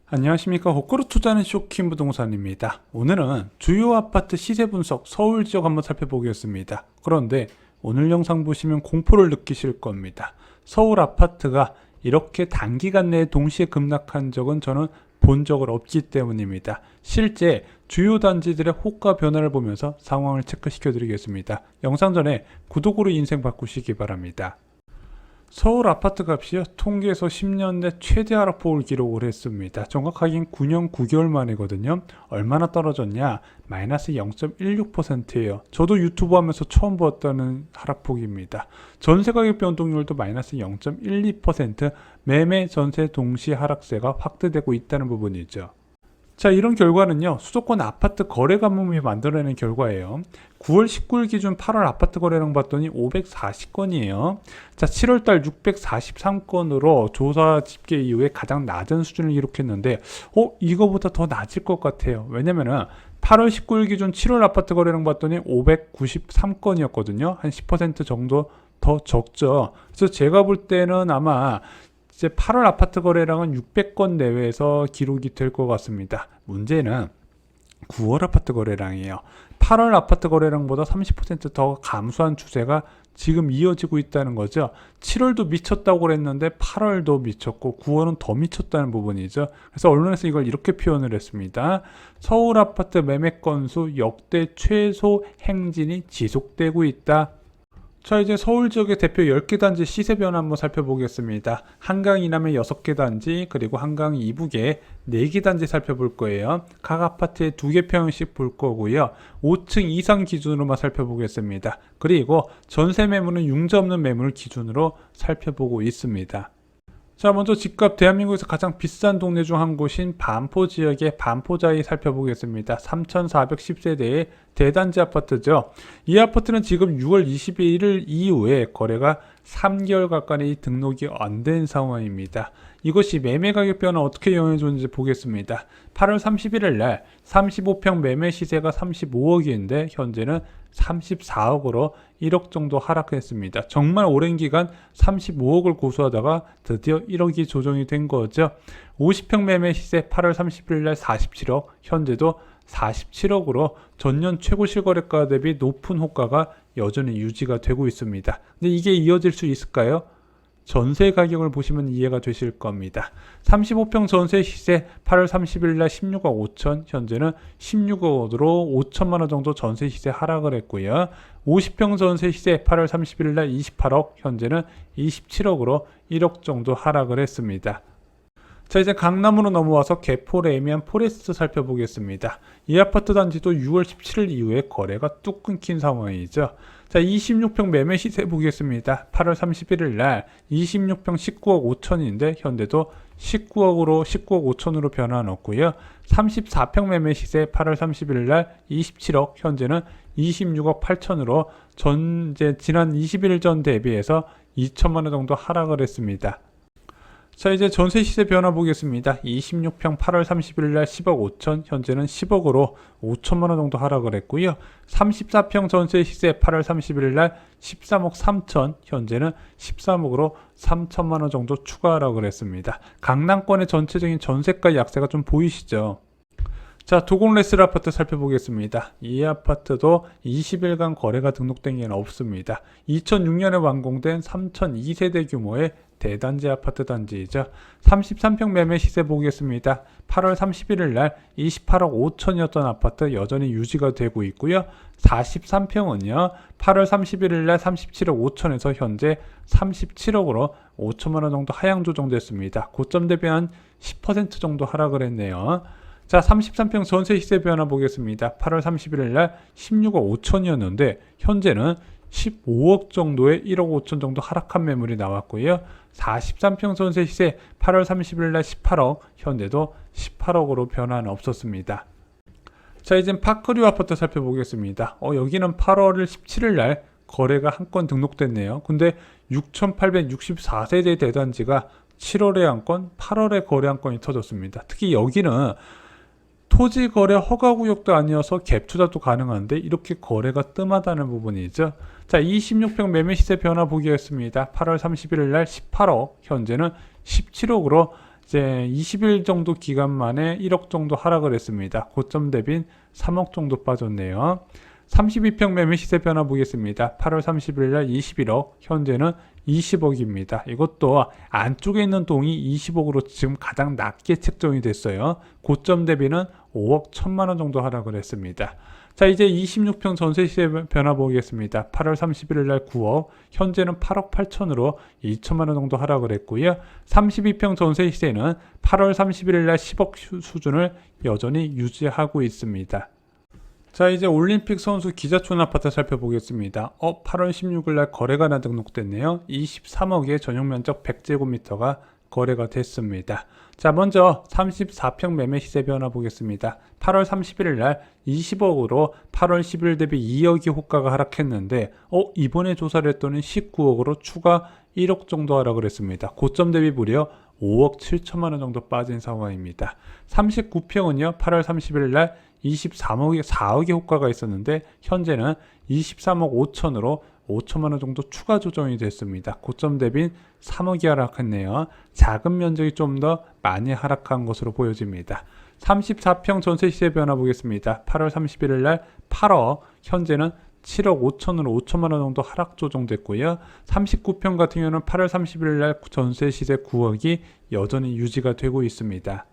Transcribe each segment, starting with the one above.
안녕하십니까. 거꾸로 투자하는 쇼킹 부동산입니다. 오늘은 주요 아파트 시세 분석 서울 지역 한번 살펴보겠습니다. 그런데 오늘 영상 보시면 공포를 느끼실 겁니다. 서울 아파트가 이렇게 단기간 내에 동시에 급락한 적은 저는 본 적은 없기 때문입니다. 실제 주요 단지들의 호가 변화를 보면서 상황을 체크시켜 드리겠습니다. 영상 전에 구독으로 인생 바꾸시기 바랍니다. 서울 아파트 값이요, 통계에서 10년 내 최대 하락폭을 기록을 했습니다. 정확하긴 9년 9개월 만이거든요. 얼마나 떨어졌냐? 마이너스 0.16%예요. 저도 유튜브 하면서 처음 보았다는 하락폭입니다. 전세 가격 변동률도 마이너스 0.12%, 매매 전세 동시 하락세가 확대되고 있다는 부분이죠. 자, 이런 결과는요, 수도권 아파트 거래 가뭄이 만들어내는 결과예요. 9월 19일 기준 8월 아파트 거래량 봤더니 540건이에요. 자, 7월달 643건으로 조사 집계 이후에 가장 낮은 수준을 기록했는데, 이거보다 더 낮을 것 같아요. 왜냐면은 8월 19일 기준 7월 아파트 거래량 봤더니 593건이었거든요. 한 10% 정도 더 적죠. 그래서 제가 볼 때는 아마 이제 8월 아파트 거래량은 600건 내외에서 기록이 될 것 같습니다. 문제는 9월 아파트 거래량이에요. 8월 아파트 거래량보다 30% 더 감소한 추세가 지금 이어지고 있다는 거죠. 7월도 미쳤다고 그랬는데 8월도 미쳤고 9월은 더 미쳤다는 부분이죠. 그래서 언론에서 이걸 이렇게 표현을 했습니다. 서울 아파트 매매 건수 역대 최소 행진이 지속되고 있다. 자, 이제 서울 지역의 대표 10개 단지 시세 변화 한번 살펴보겠습니다. 한강 이남의 6개 단지, 그리고 한강 이북의 4개 단지 살펴볼 거예요. 각 아파트에 2개 평씩 볼 거고요. 5층 이상 기준으로만 살펴보겠습니다. 그리고 전세 매물은 융자 없는 매물 기준으로 살펴보고 있습니다. 자, 먼저 집값 대한민국에서 가장 비싼 동네 중 한 곳인 반포 지역의 반포자이 살펴보겠습니다. 3,410세대의 대단지 아파트죠. 이 아파트는 지금 6월 21일 이후에 거래가 3개월 가까이 등록이 안 된 상황입니다. 이것이 매매 가격 변화 어떻게 영향을 줬는지 보겠습니다. 8월 31일 날 35평 매매 시세가 35억인데 현재는 34억으로 1억 정도 하락했습니다. 정말 오랜 기간 35억을 고수하다가 드디어 1억이 조정이 된 거죠. 50평 매매 시세 8월 31일 날 47억, 현재도 47억으로 전년 최고 실거래가 대비 높은 호가가 여전히 유지가 되고 있습니다. 근데 이게 이어질 수 있을까요? 전세 가격을 보시면 이해가 되실 겁니다. 35평 전세 시세 8월 30일 날 16억 5천, 현재는 16억으로 5천만 원 정도 전세 시세 하락을 했고요. 50평 전세 시세 8월 31일 날 28억, 현재는 27억으로 1억 정도 하락을 했습니다. 자, 이제 강남으로 넘어와서 개포 레미안 포레스트 살펴보겠습니다. 이 아파트 단지도 6월 17일 이후에 거래가 뚝 끊긴 상황이죠. 자, 26평 매매 시세 보겠습니다. 8월 31일 날 26평 19억 5천인데 현재도 19억으로 19억 5천으로 변화했고요. 34평 매매 시세 8월 31일 날 27억, 현재는 26억 8천으로 지난 21일 전 대비해서 2천만 원 정도 하락을 했습니다. 자, 이제 전세 시세 변화 보겠습니다. 26평 8월 31일 날 10억 5천, 현재는 10억으로 5천만 원 정도 하락을 했고요. 34평 전세 시세 8월 31일 날 13억 3천, 현재는 13억으로 3천만 원 정도 추가 하락을 했습니다. 강남권의 전체적인 전세가 약세가 좀 보이시죠? 자, 도곡레스르 아파트 살펴보겠습니다. 이 아파트도 20일간 거래가 등록된 게 없습니다. 2006년에 완공된 3,002세대 규모의 대단지 아파트 단지이죠. 33평 매매 시세 보겠습니다. 8월 31일 날 28억 5천이었던 아파트 여전히 유지가 되고 있고요. 43평은요. 8월 31일 날 37억 5천에서 현재 37억으로 5천만 원 정도 하향 조정됐습니다. 고점 대비 한 10% 정도 하락을 했네요. 자, 33평 전세 시세 변화 보겠습니다. 8월 31일 날 16억 5천이었는데 현재는 15억 정도의 1억 5천 정도 하락한 매물이 나왔고요. 43평 전세 시세 8월 30일 날 18억, 현재도 18억으로 변화는 없었습니다. 자, 이젠 파크류 아파트 살펴보겠습니다. 여기는 8월 17일 날 거래가 한 건 등록됐네요. 근데 6,864세대 대단지가 7월에 한 건, 8월에 거래 한 건이 터졌습니다. 특히 여기는 토지 거래 허가 구역도 아니어서 갭 투자도 가능한데 이렇게 거래가 뜸하다는 부분이죠. 자, 26평 매매 시세 변화 보기였습니다. 8월 31일 날 18억, 현재는 17억으로 이제 20일 정도 기간 만에 1억 정도 하락을 했습니다. 고점 대비인 3억 정도 빠졌네요. 32평 매매 시세 변화 보겠습니다. 8월 31일 날 21억, 현재는 20억입니다. 이것도 안쪽에 있는 동이 20억으로 지금 가장 낮게 책정이 됐어요. 고점 대비는 5억 1천만 원 정도 하락을 했습니다. 자, 이제 26평 전세 시세 변화 보겠습니다. 8월 31일 날 9억, 현재는 8억 8천으로 2천만 원 정도 하락을 했고요. 32평 전세 시세는 8월 31일 날 10억 수준을 여전히 유지하고 있습니다. 자, 이제 올림픽 선수 기자촌 아파트 살펴보겠습니다. 8월 16일 날 거래가 하나 등록됐네요. 23억의 전용 면적 100제곱미터가 거래가 됐습니다. 자, 먼저 34평 매매 시세 변화 보겠습니다. 8월 31일 날 20억으로 8월 10일 대비 2억이 호가가 하락했는데 이번에 조사를 했더니 19억으로 추가 1억 정도 하락을 했습니다. 고점 대비 무려 5억 7천만 원 정도 빠진 상황입니다. 39평은요. 8월 31일 날 4억의 호가가 있었는데 현재는 23억 5천으로 5천만 원 정도 추가 조정이 됐습니다. 고점 대비인 3억이 하락했네요. 작은 면적이 좀 더 많이 하락한 것으로 보여집니다. 34평 전세 시세 변화 보겠습니다. 8월 31일 날 8억, 현재는 7억 5천으로 5천만 원 정도 하락 조정됐고요. 39평 같은 경우는 8월 31일 날 전세 시세 9억이 여전히 유지가 되고 있습니다.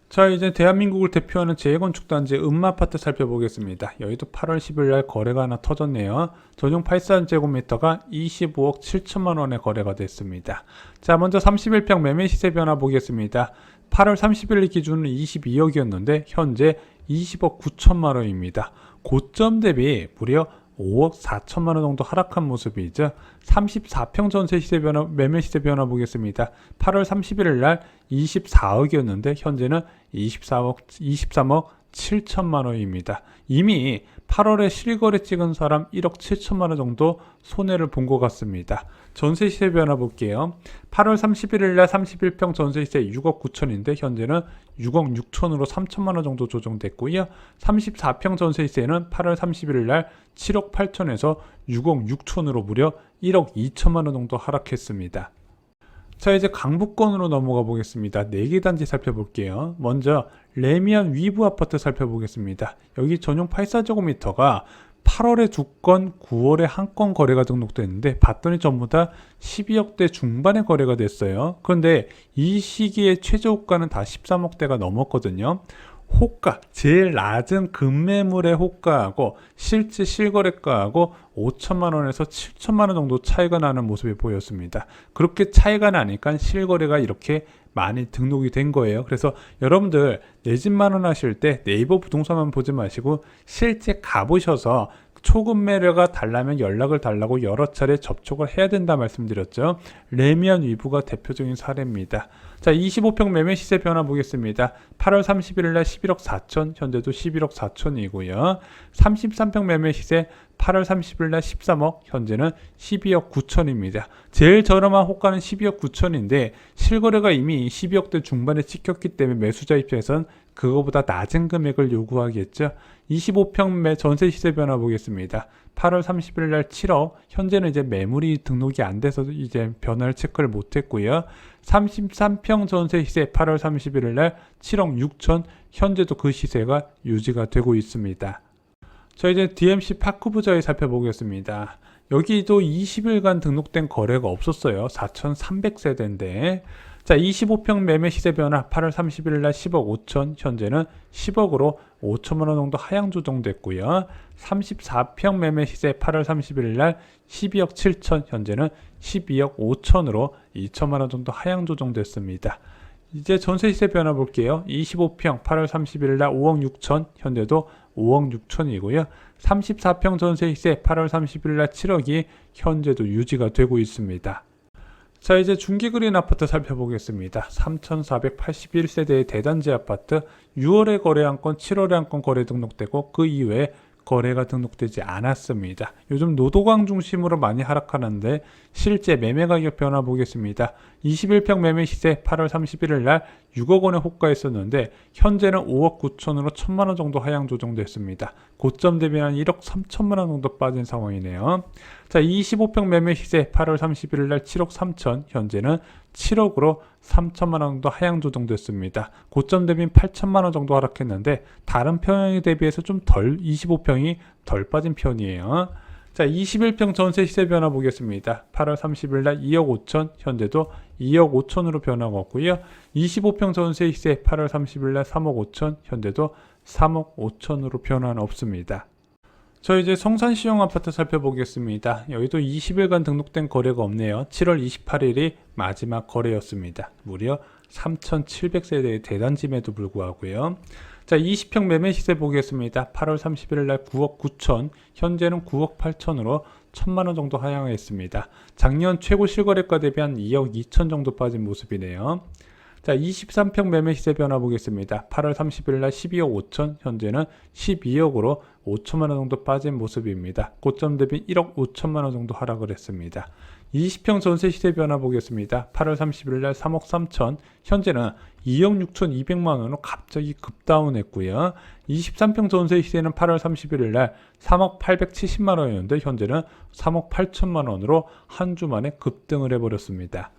자, 이제 대한민국을 대표하는 재건축단지 음마아파트 살펴보겠습니다. 여기도 8월 10일 날 거래가 하나 터졌네요. 전용 83제곱미터가 25억 7천만 원에 거래가 됐습니다. 자, 먼저 31평 매매 시세 변화 보겠습니다. 8월 30일 기준은 22억이었는데 현재 20억 9천만 원입니다. 고점 대비 무려 5억 4천만 원 정도 하락한 모습이죠. 34평 전세 시세 변화, 매매 시세 변화 보겠습니다. 8월 31일 날 24억이었는데 현재는 23억 7천만 원입니다. 이미 8월에 실거래 찍은 사람 1억 7천만 원 정도 손해를 본 것 같습니다. 전세 시세 변화 볼게요. 8월 31일 날 31평 전세 시세 6억 9천인데 현재는 6억 6천으로 3천만 원 정도 조정됐고요. 34평 전세 시세는 8월 31일 날 7억 8천에서 6억 6천으로 무려 1억 2천만 원 정도 하락했습니다. 자, 이제 강북권으로 넘어가 보겠습니다. 4개 단지 살펴볼게요. 먼저 레미안 위브 아파트 살펴보겠습니다. 여기 전용 84제곱미터가 8월에 2건, 9월에 1건 거래가 등록됐는데 봤더니 전부 다 12억대 중반에 거래가 됐어요. 그런데 이 시기에 최저호가는 다 13억대가 넘었거든요. 호가, 제일 낮은 급매물의 호가하고 실제 실거래가하고 5천만 원에서 7천만 원 정도 차이가 나는 모습이 보였습니다. 그렇게 차이가 나니까 실거래가 이렇게 많이 등록이 된 거예요. 그래서 여러분들 내 집 마련하실 때 네이버 부동산만 보지 마시고 실제 가보셔서 초급 매매가 달라면 연락을 달라고 여러 차례 접촉을 해야 된다 말씀드렸죠. 레미안 위브가 대표적인 사례입니다. 자, 25평 매매 시세 변화 보겠습니다. 8월 31일 날 11억 4천, 현재도 11억 4천이고요. 33평 매매 시세 8월 30일 날 13억, 현재는 12억 9천입니다. 제일 저렴한 호가는 12억 9천인데 실거래가 이미 12억대 중반에 찍혔기 때문에 매수자 입장에선 그거보다 낮은 금액을 요구하겠죠. 25평 전세 시세 변화 보겠습니다. 8월 30일 날 7억, 현재는 이제 매물이 등록이 안 돼서 이제 변화를 체크를 못 했고요. 33평 전세 시세 8월 31일 날 7억 6천, 현재도 그 시세가 유지가 되고 있습니다. 자, 이제 DMC 파크부자에 살펴보겠습니다. 여기도 20일간 등록된 거래가 없었어요. 4,300세대인데 자, 25평 매매 시세 변화 8월 31일 날 10억 5천, 현재는 10억으로 5천만 원 정도 하향 조정됐고요. 34평 매매 시세 8월 31일 날 12억 7천, 현재는 12억 5천으로 2천만 원 정도 하향 조정됐습니다. 이제 전세 시세 변화 볼게요. 25평 8월 31일 날 5억 6천, 현재도 5억 6천이고요. 34평 전세 시세 8월 30일 날 7억이 현재도 유지가 되고 있습니다. 자, 이제 중기그린 아파트 살펴보겠습니다. 3,481세대의 대단지 아파트 6월에 거래 한 건, 7월에 한 건 거래 등록되고 그 이후에 거래가 등록되지 않았습니다. 요즘 노도강 중심으로 많이 하락하는데 실제 매매 가격 변화 보겠습니다. 21평 매매 시세 8월 31일 날 6억 원에 호가했었는데 현재는 5억 9천으로 1천만 원 정도 하향 조정됐습니다. 고점 대비 한 1억 3천만 원 정도 빠진 상황이네요. 자, 25평 매매 시세 8월 31일 날 7억 3천, 현재는 7억으로 3천만 원 정도 하향 조정됐습니다. 고점 대비 8천만 원 정도 하락했는데 다른 평형에 대비해서 좀 덜, 25평이 덜 빠진 편이에요. 자, 21평 전세 시세 변화 보겠습니다. 8월 30일 날 2억 5천, 현재도 2억 5천으로 변화가 없고요. 25평 전세 시세 8월 30일 날 3억 5천, 현재도 3억 5천으로 변화는 없습니다. 저 이제 성산시형 아파트 살펴보겠습니다. 여기도 20일간 등록된 거래가 없네요. 7월 28일이 마지막 거래였습니다. 무려 3,700세대의 대단지임에도 불구하고요. 자, 20평 매매 시세 보겠습니다. 8월 31일 날 9억 9천, 현재는 9억 8천으로 1천만 원 정도 하향했습니다. 작년 최고 실거래가 대비 한 2억 2천 정도 빠진 모습이네요. 자, 23평 매매 시세 변화 보겠습니다. 8월 31일 날 12억 5천, 현재는 12억으로 5천만 원 정도 빠진 모습입니다. 고점 대비 1억 5천만 원 정도 하락을 했습니다. 20평 전세 시세 변화 보겠습니다. 8월 31일 날 3억 3천, 현재는 2억 6천 2백만 원으로 갑자기 급다운했고요. 23평 전세 시세는 8월 31일 날 3억 870만 원이었는데 현재는 3억 8천만 원으로 한 주 만에 급등을 해버렸습니다.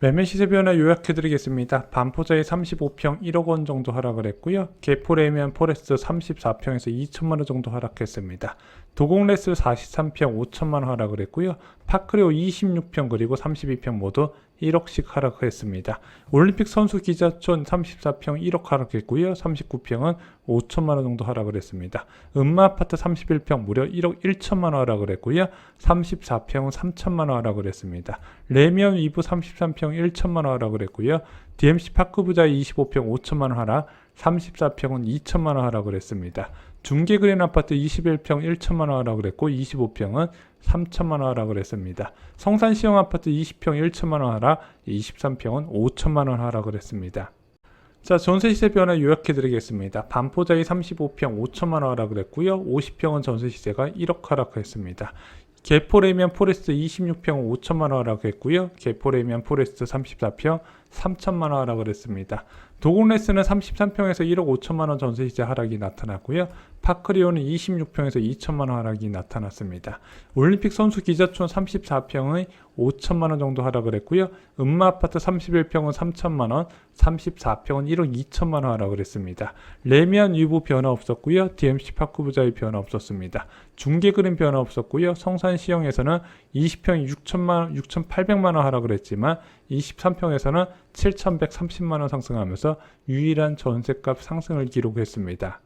매매 시세 변화 요약해드리겠습니다. 반포자의 35평 1억 원 정도 하락을 했고요. 개포레미안 포레스트 34평에서 2천만 원 정도 하락했습니다. 도곡레스 43평 5천만 원 하락을 했고요. 파크레오 26평 그리고 32평 모두 1억씩 하락했습니다. 올림픽 선수 기자촌 34평 1억 하락했고요. 39평은 5천만 원 정도 하락을 했습니다. 음마아파트 31평 무려 1억 1천만 원 하락을 했고요. 34평은 3천만 원 하락을 했습니다. 레미안 위브 33평 1천만 원 하락을 했고요. DMC 파크부자 25평 5천만 원 하락, 34평은 2천만 원 하락을 했습니다. 중계그린 아파트 21평 1천만 원 하락을 했고 25평은 3천만 원 하락을 했습니다. 성산시형 아파트 20평 1천만 원 하락, 23평은 5천만 원 하락을 했습니다. 자, 전세시세 변화 요약해드리겠습니다. 반포자이 35평 5천만 원 하락을 했고요. 50평은 전세시세가 1억 하락했습니다. 개포레미안 포레스트 26평 5천만 원 하락했고요. 개포레미안 포레스트 34평 3천만 원 하락을 했습니다. 도곡레스는 33평에서 1억 5천만 원 전세시세 하락이 나타났고요. 파크리오는 26평에서 2천만 원 하락이 나타났습니다. 올림픽 선수 기자촌 34평의 5천만 원 정도 하락을 했고요. 음마아파트 31평은 3천만 원, 34평은 1억 2천만 원 하락을 했습니다. 레미안 위브 변화 없었고요. DMC 파크부자의 변화 없었습니다. 중계그린 변화 없었고요. 성산시형에서는 20평 6,800만 원 하락을 했지만 23평에서는 7,130만 원 상승하면서 유일한 전세값 상승을 기록했습니다.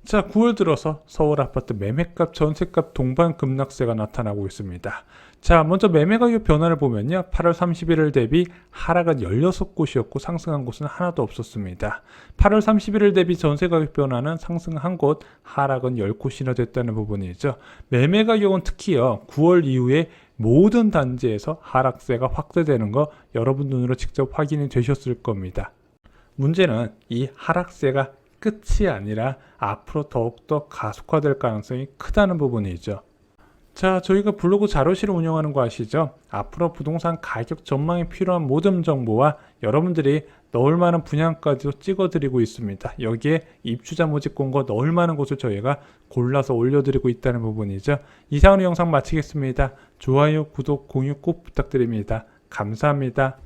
자, 9월 들어서 서울 아파트 매매값, 전세값 동반 급락세가 나타나고 있습니다. 자, 먼저 매매 가격 변화를 보면요. 8월 31일 대비 하락은 16곳이었고 상승한 곳은 하나도 없었습니다. 8월 31일 대비 전세 가격 변화는 상승한 곳, 하락은 10곳이나 됐다는 부분이죠. 매매 가격은 특히요. 9월 이후에 모든 단지에서 하락세가 확대되는 거 여러분 눈으로 직접 확인이 되셨을 겁니다. 문제는 이 하락세가 끝이 아니라 앞으로 더욱더 가속화될 가능성이 크다는 부분이죠. 자, 저희가 블로그 자료실을 운영하는 거 아시죠? 앞으로 부동산 가격 전망이 필요한 모든 정보와 여러분들이 넣을 만한 분양까지도 찍어드리고 있습니다. 여기에 입주자 모집 공고 넣을 만한 곳을 저희가 골라서 올려드리고 있다는 부분이죠. 이상으로 영상 마치겠습니다. 좋아요, 구독, 공유 꼭 부탁드립니다. 감사합니다.